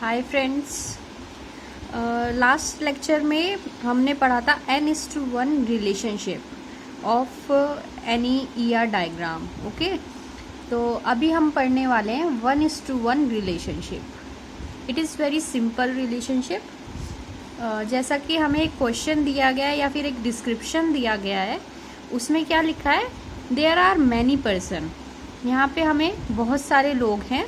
Hi friends. Last lecture में हमने पढ़ा था n:1 relationship of any ER diagram. Okay, तो अभी हम पढ़ने वाले हैं 1:1 relationship. It is very simple relationship. जैसा कि हमें एक क्वेश्चन दिया गया है या फिर एक डिस्क्रिप्शन दिया गया है, उसमें क्या लिखा है, देयर आर मैनी पर्सन। यहाँ पे हमें बहुत सारे लोग हैं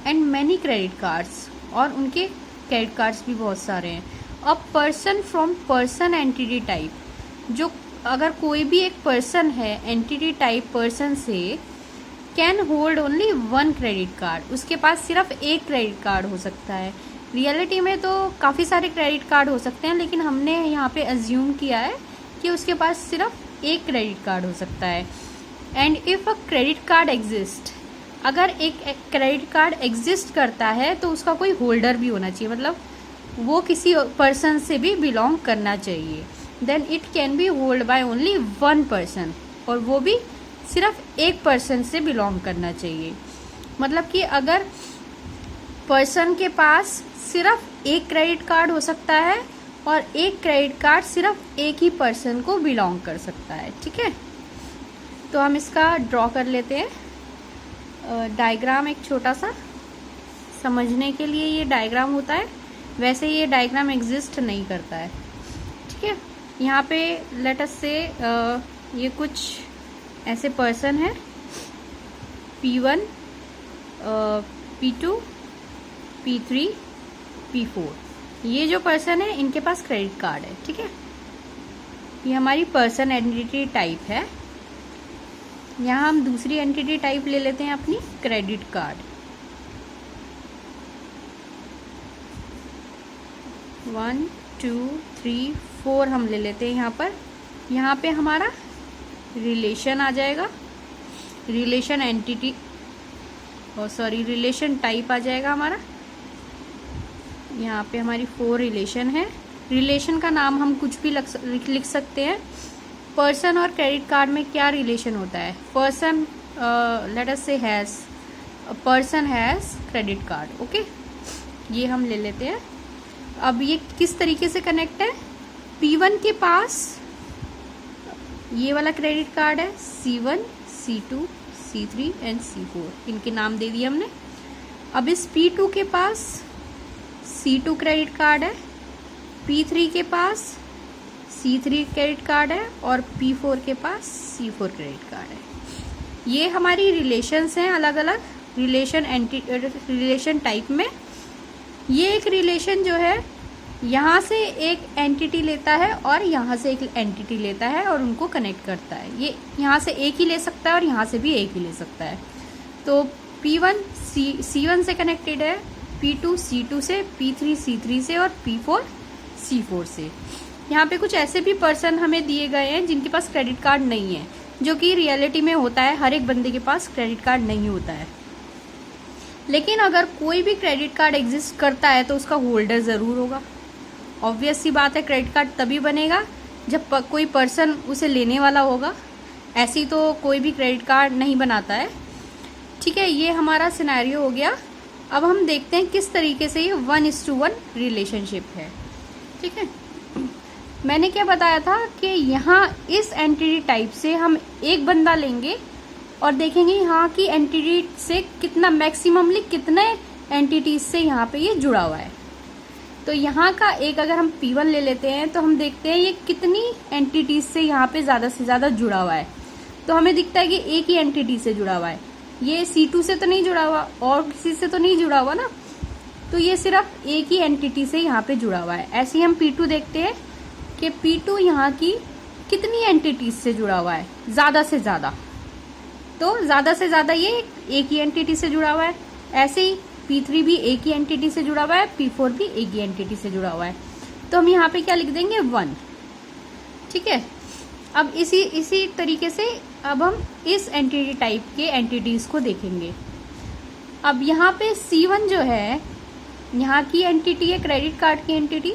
एंड मैनी क्रेडिट कार्ड्स, और उनके क्रेडिट कार्ड्स भी बहुत सारे हैं। A person from person entity type, जो अगर कोई भी एक पर्सन है एंटिटी टाइप पर्सन से, can hold only 1 credit card, उसके पास सिर्फ एक क्रेडिट कार्ड हो सकता है। रियलिटी में तो काफ़ी सारे क्रेडिट कार्ड हो सकते हैं, लेकिन हमने यहाँ पे अज्यूम किया है कि उसके पास सिर्फ एक क्रेडिट कार्ड हो सकता है। And if a credit card exist, अगर एक क्रेडिट कार्ड एग्जिस्ट करता है तो उसका कोई होल्डर भी होना चाहिए, मतलब वो किसी पर्सन से भी बिलोंग करना चाहिए। Then it can be hold by only 1 person, और वो भी सिर्फ एक पर्सन से बिलोंग करना चाहिए। मतलब कि अगर पर्सन के पास सिर्फ एक क्रेडिट कार्ड हो सकता है और एक क्रेडिट कार्ड सिर्फ एक ही पर्सन को बिलोंग कर सकता है। ठीक है, तो हम इसका ड्रॉ कर लेते हैं डायग्राम, एक छोटा सा समझने के लिए ये डायग्राम होता है। वैसे ये डायग्राम एग्जिस्ट नहीं करता है। ठीक है, यहाँ पे लेट अस से ये कुछ ऐसे पर्सन है, P1, P2, P3, P4। ये जो पर्सन है इनके पास क्रेडिट कार्ड है। ठीक है, ये हमारी पर्सन एंटिटी टाइप है। यहाँ हम दूसरी एंटिटी टाइप ले लेते हैं अपनी क्रेडिट कार्ड। 1 2 3 4 हम ले लेते हैं यहाँ पर। यहाँ पे हमारा रिलेशन आ जाएगा, रिलेशन एंटिटी रिलेशन टाइप आ जाएगा हमारा। यहाँ पे हमारी 4 रिलेशन है। रिलेशन का नाम हम कुछ भी लिख सकते हैं। पर्सन और क्रेडिट कार्ड में क्या रिलेशन होता है, पर्सन लेट अस से has, person has credit card. Okay, ये हम ले लेते हैं। अब ये किस तरीके से कनेक्ट है, P1 के पास ये वाला क्रेडिट कार्ड है, C1, C2, C3 and C4, इनके नाम दे दिए हमने। अब इस P2 के पास C2 क्रेडिट कार्ड है, P3 के पास C3 क्रेडिट कार्ड है और P4 के पास C4 क्रेडिट कार्ड है। ये हमारी रिलेशंस हैं, अलग अलग रिलेशन टाइप में। ये एक रिलेशन जो है यहाँ से एक एंटिटी लेता है और यहाँ से एक एंटिटी लेता है और उनको कनेक्ट करता है। ये यहाँ से एक ही ले सकता है और यहाँ से भी एक ही ले सकता है। तो P1 C1 से कनेक्टेड है, P2 C2 से, P3 C3 से और P4 C4 से। यहाँ पे कुछ ऐसे भी पर्सन हमें दिए गए हैं जिनके पास क्रेडिट कार्ड नहीं है, जो कि रियलिटी में होता है, हर एक बंदे के पास क्रेडिट कार्ड नहीं होता है। लेकिन अगर कोई भी क्रेडिट कार्ड एग्जिस्ट करता है तो उसका होल्डर ज़रूर होगा। ऑब्वियस सी बात है, क्रेडिट कार्ड तभी बनेगा जब कोई पर्सन उसे लेने वाला होगा। ऐसी तो कोई भी क्रेडिट कार्ड नहीं बनाता है। ठीक है, ये हमारा सिनेरियो हो गया। अब हम देखते हैं किस तरीके से ये 1:1 रिलेशनशिप है। ठीक है, मैंने क्या बताया था कि यहाँ इस एंटिटी टाइप से हम एक बंदा लेंगे और देखेंगे यहाँ की एंटिटी से कितना मैक्सिममली कितने एंटिटीज से यहाँ पे ये जुड़ा हुआ है। तो यहाँ का एक अगर हम P1 ले लेते हैं तो हम देखते हैं ये कितनी एंटिटीज से यहाँ पे ज़्यादा से ज़्यादा जुड़ा हुआ है। तो हमें दिखता है कि एक ही एंटिटी से जुड़ा हुआ है। ये C2 से तो नहीं जुड़ा हुआ और किसी से तो नहीं जुड़ा हुआ ना, तो ये सिर्फ एक ही एंटिटी से यहाँ पे जुड़ा हुआ है। ऐसे ही हम P2 देखते हैं कि P2 यहाँ की कितनी एंटिटीज से जुड़ा हुआ है, ज़्यादा से ज़्यादा। तो ज़्यादा से ज़्यादा ये एक ही एंटिटी से जुड़ा हुआ है। ऐसे ही P3 भी एक ही एंटिटी से जुड़ा हुआ है, P4 भी एक ही एंटिटी से जुड़ा हुआ है। तो हम यहाँ पे क्या लिख देंगे, 1। ठीक है, अब इसी तरीके से अब हम इस एंटिटी टाइप के एंटिटीज को देखेंगे। अब यहाँ पे C1 जो है, यहाँ की एंटिटी है क्रेडिट कार्ड की एंटिटी।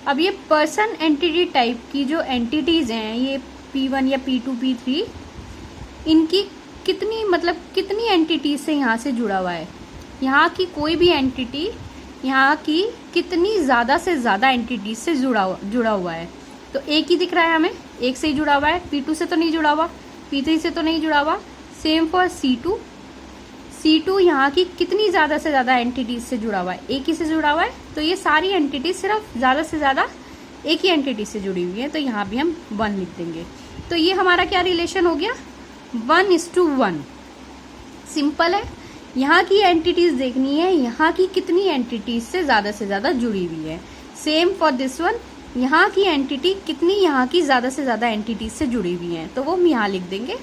अब ये पर्सन एंटिटी टाइप की जो एंटिटीज हैं, ये P1 या P2 P3, इनकी कितनी एंटिटीज से यहाँ से जुड़ा हुआ है। यहाँ की कोई भी एंटिटी यहाँ की कितनी ज़्यादा से ज़्यादा एंटिटीज से जुड़ा हुआ है। तो एक ही दिख रहा है हमें, एक से ही जुड़ा हुआ है, P2 से तो नहीं जुड़ा हुआ, P3 से तो नहीं जुड़ा हुआ। सेम फॉर C2 यहाँ की कितनी ज़्यादा से ज़्यादा एंटिटीज से जुड़ा हुआ है, एक ही से जुड़ा हुआ है। तो ये सारी एंटिटीज सिर्फ ज़्यादा से ज़्यादा एक ही एंटिटी से जुड़ी हुई है, तो यहाँ भी हम 1 लिख देंगे। तो ये हमारा क्या रिलेशन हो गया, 1:1। सिंपल है। यहाँ की एंटिटीज देखनी है, यहाँ की कितनी एंटिटीज से ज़्यादा जुड़ी हुई है। सेम फॉर दिस वन, यहाँ की एंटिटी कितनी यहाँ की ज़्यादा से ज़्यादा एंटिटीज से जुड़ी हुई हैं, तो वो हम यहाँ लिख देंगे।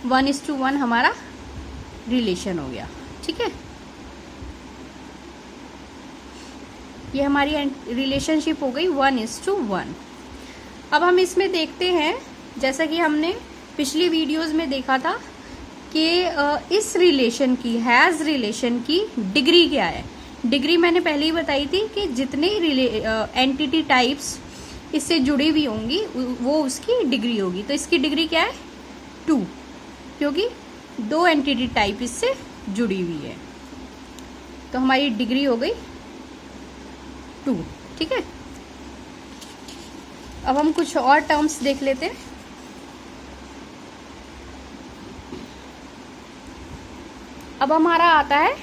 1:1 हमारा रिलेशन हो गया। ठीक है, ये हमारी रिलेशनशिप हो गई 1:1। अब हम इसमें देखते हैं, जैसा कि हमने पिछली वीडियोस में देखा था कि इस रिलेशन की, हैज़ रिलेशन की डिग्री क्या है। डिग्री मैंने पहले ही बताई थी कि जितने एंटिटी टाइप्स इससे जुड़ी हुई होंगी वो उसकी डिग्री होगी। तो इसकी डिग्री क्या है, 2, क्योंकि 2 एंटिटी टाइप इससे जुड़ी हुई है। तो हमारी डिग्री हो गई 2। ठीक है, अब हम कुछ और टर्म्स देख लेते हैं। अब हमारा आता है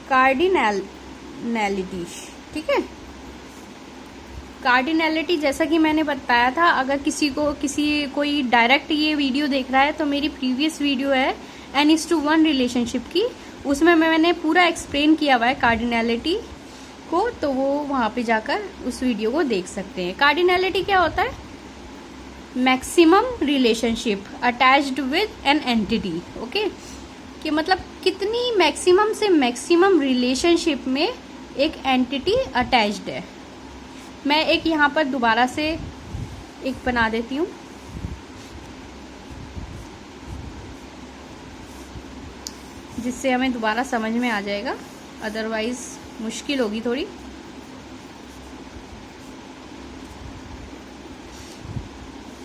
कार्डिनैलिटी। ठीक है, कार्डिनैलिटी जैसा कि मैंने बताया था, अगर कोई डायरेक्ट ये वीडियो देख रहा है तो मेरी प्रीवियस वीडियो है N:1 रिलेशनशिप की, उसमें मैंने पूरा एक्सप्लेन किया हुआ है कार्डिनैलिटी को, तो वो वहाँ पे जाकर उस वीडियो को देख सकते हैं। कार्डिनैलिटी क्या होता है, maximum relationship attached with an entity. Okay, कि मतलब कितनी मैक्सिमम से मैक्सिमम रिलेशनशिप में एक एंटिटी अटैच्ड है। मैं एक यहाँ पर दोबारा से एक बना देती हूँ, जिससे हमें दोबारा समझ में आ जाएगा, अदरवाइज मुश्किल होगी थोड़ी।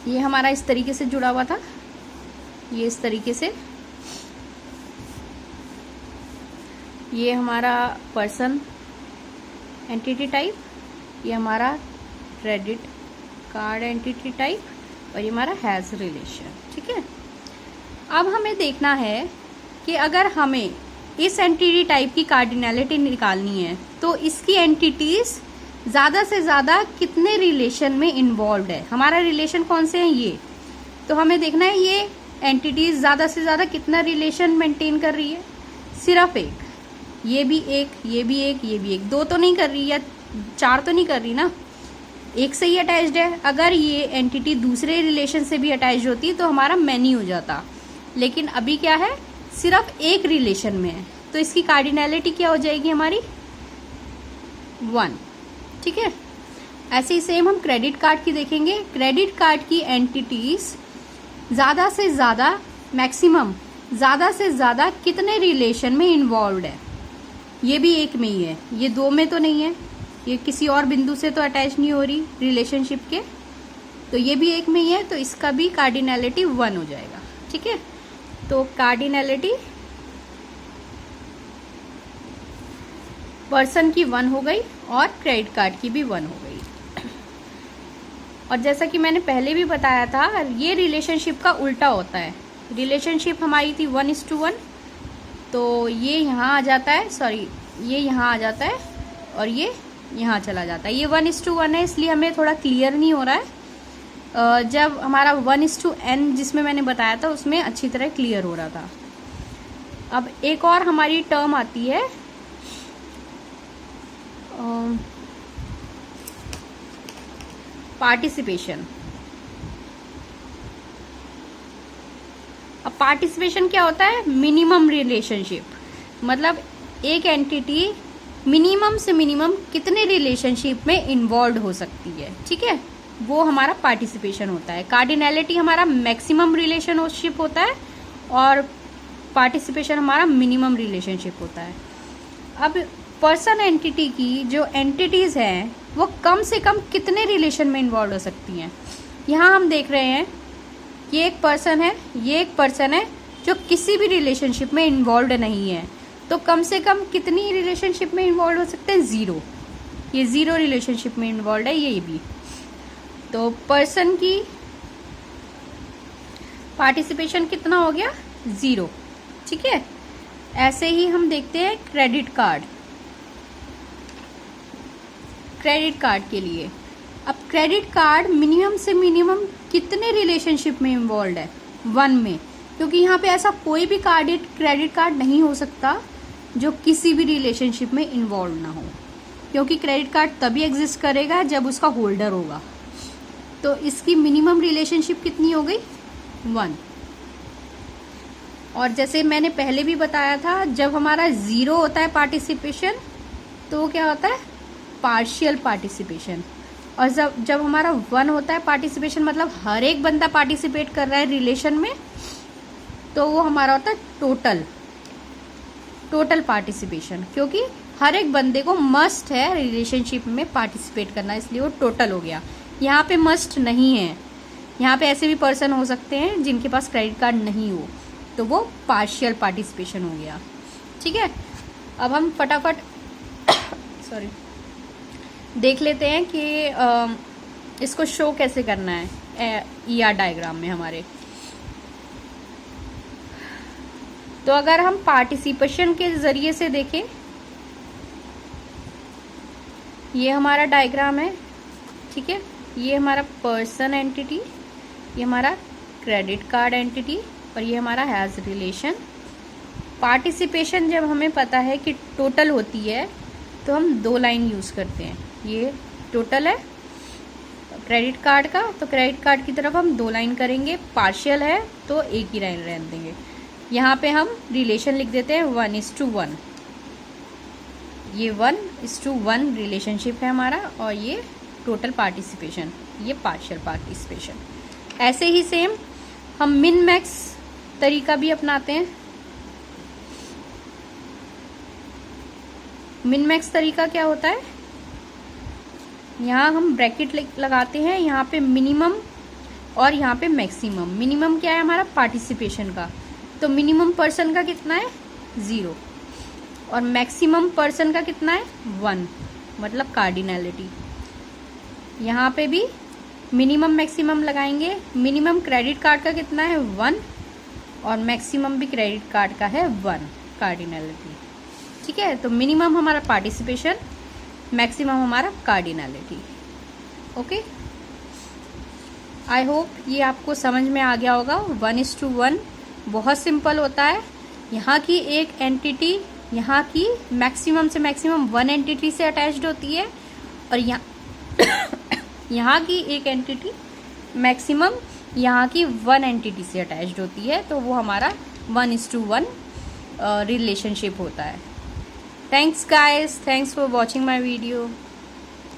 ये हमारा इस तरीके से जुड़ा हुआ था, ये इस तरीके से। ये हमारा पर्सन एंटिटी टाइप, ये हमारा क्रेडिट कार्ड एंटिटी टाइप, और ये हमारा हैज़ रिलेशन। ठीक है, अब हमें देखना है कि अगर हमें इस एंटिटी टाइप की कार्डिनैलिटी निकालनी है तो इसकी एंटिटीज ज़्यादा से ज़्यादा कितने रिलेशन में इन्वॉल्व है। हमारा रिलेशन कौन से हैं, ये। तो हमें देखना है ये एंटिटीज ज़्यादा से ज़्यादा कितना रिलेशन मेंटेन कर रही है, सिर्फ एक। ये भी एक, ये भी एक, ये भी एक, 2 तो नहीं कर रही, या 4 तो नहीं कर रही ना, एक से ही अटैच्ड है। अगर ये एंटिटी दूसरे रिलेशन से भी अटैच्ड होती तो हमारा मैनी हो जाता, लेकिन अभी क्या है, सिर्फ एक रिलेशन में है, तो इसकी कार्डिनैलिटी क्या हो जाएगी हमारी, 1। ठीक है, ऐसे ही सेम हम क्रेडिट कार्ड की देखेंगे। क्रेडिट कार्ड की एंटिटीज ज़्यादा से ज़्यादा, मैक्सिमम ज़्यादा से ज़्यादा कितने रिलेशन में इन्वॉल्व है। ये भी एक में ही है, ये 2 में तो नहीं है, ये किसी और बिंदु से तो अटैच नहीं हो रही रिलेशनशिप के, तो ये भी एक में ही है, तो इसका भी कार्डिनैलिटी 1 हो जाएगा। ठीक है, तो कार्डिनैलिटी पर्सन की 1 हो गई और क्रेडिट कार्ड की भी 1 हो गई। और जैसा कि मैंने पहले भी बताया था, ये रिलेशनशिप का उल्टा होता है। रिलेशनशिप हमारी थी 1:1, तो ये यहाँ आ जाता है, सॉरी ये यहाँ आ जाता है और ये यहाँ चला जाता है। ये 1:1 है, इसलिए हमें थोड़ा क्लियर नहीं हो रहा है। जब हमारा 1:n जिसमें मैंने बताया था उसमें अच्छी तरह क्लियर हो रहा था। अब एक और हमारी टर्म आती है पार्टिसिपेशन। अब पार्टिसिपेशन क्या होता है, मिनिमम रिलेशनशिप, मतलब एक एंटिटी मिनिमम से मिनिमम कितने रिलेशनशिप में इन्वॉल्व हो सकती है। ठीक है, वो हमारा पार्टिसिपेशन होता है। कार्डिनैलिटी हमारा मैक्सिमम रिलेशनशिप होता है और पार्टिसिपेशन हमारा मिनिमम रिलेशनशिप होता है। अब पर्सन एंटिटी की जो एंटिटीज हैं वो कम से कम कितने रिलेशन में इन्वॉल्व हो सकती हैं। यहाँ हम देख रहे हैं ये एक पर्सन है, ये एक पर्सन है जो किसी भी रिलेशनशिप में इन्वॉल्व नहीं है, तो कम से कम कितनी रिलेशनशिप में इन्वॉल्व हो सकते हैं? 0। ये 0 रिलेशनशिप में इन्वॉल्व है, ये भी। तो पर्सन की पार्टिसिपेशन कितना हो गया? 0। ठीक है। ऐसे ही हम देखते हैं क्रेडिट कार्ड। क्रेडिट कार्ड के लिए अब क्रेडिट कार्ड मिनिमम से मिनिमम कितने रिलेशनशिप में इन्वॉल्व है? 1 में, क्योंकि यहाँ पे ऐसा कोई भी क्रेडिट कार्ड नहीं हो सकता जो किसी भी रिलेशनशिप में इन्वॉल्व ना हो, क्योंकि क्रेडिट कार्ड तभी एग्जिस्ट करेगा जब उसका होल्डर होगा। तो इसकी मिनिमम रिलेशनशिप कितनी हो गई? 1। और जैसे मैंने पहले भी बताया था, जब हमारा 0 होता है पार्टिसिपेशन, तो वो क्या होता है? Partial participation. और जब हमारा 1 होता है पार्टिसिपेशन, मतलब हर एक बंदा पार्टिसिपेट कर रहा है रिलेशन में, तो वो हमारा होता है टोटल पार्टिसिपेशन, क्योंकि हर एक बंदे को मस्ट है रिलेशनशिप में पार्टिसिपेट करना, इसलिए वो टोटल हो गया। यहाँ पे मस्ट नहीं है, यहाँ पे ऐसे भी पर्सन हो सकते हैं जिनके पास क्रेडिट कार्ड नहीं हो, तो वो पार्शियल पार्टिसिपेशन हो गया। ठीक है। अब हम फटाफट सॉरी देख लेते हैं कि इसको शो कैसे करना है ER डायग्राम में हमारे। तो अगर हम पार्टिसिपेशन के जरिए से देखें, ये हमारा डायग्राम है। ठीक है। ये हमारा पर्सन एंटिटी, ये हमारा क्रेडिट कार्ड एंटिटी, और ये हमारा हैज रिलेशन। पार्टिसिपेशन जब हमें पता है कि टोटल होती है, तो हम 2 लाइन यूज़ करते हैं। ये टोटल है क्रेडिट कार्ड का, तो क्रेडिट कार्ड की तरफ हम 2 लाइन करेंगे। पार्शियल है तो एक ही लाइन रहने देंगे। यहाँ पे हम रिलेशन लिख देते हैं 1:1। ये 1:1 रिलेशनशिप है हमारा, और ये टोटल पार्टिसिपेशन, ये पार्शियल पार्टिसिपेशन। ऐसे ही सेम हम मिन मैक्स तरीका भी अपनाते हैं। मिन मैक्स तरीका क्या होता है? यहाँ हम ब्रैकेट लगाते हैं, यहाँ पे मिनिमम और यहाँ पे मैक्सिमम। मिनिमम क्या है हमारा? पार्टिसिपेशन का, तो मिनिमम पर्सन का कितना है? 0, और मैक्सिमम पर्सन का कितना है? 1, मतलब कार्डिनैलिटी। यहाँ पे भी मिनिमम मैक्सिमम लगाएंगे। मिनिमम क्रेडिट कार्ड का कितना है? 1, और मैक्सिमम भी क्रेडिट कार्ड का है 1, कार्डिनैलिटी। ठीक है। तो मिनिमम हमारा पार्टिसिपेशन, मैक्सिमम हमारा कार्डिनैलिटी। ओके, आई होप ये आपको समझ में आ गया होगा। 1:1 बहुत सिंपल होता है। यहाँ की एक एंटिटी यहाँ की मैक्सिमम से मैक्सिमम 1 एंटिटी से अटैच्ड होती है, और यहाँ की एक एंटिटी मैक्सिमम यहाँ की 1 एंटिटी से अटैच्ड होती है, तो वो हमारा 1:1 रिलेशनशिप होता है। Thanks guys, thanks for watching my video.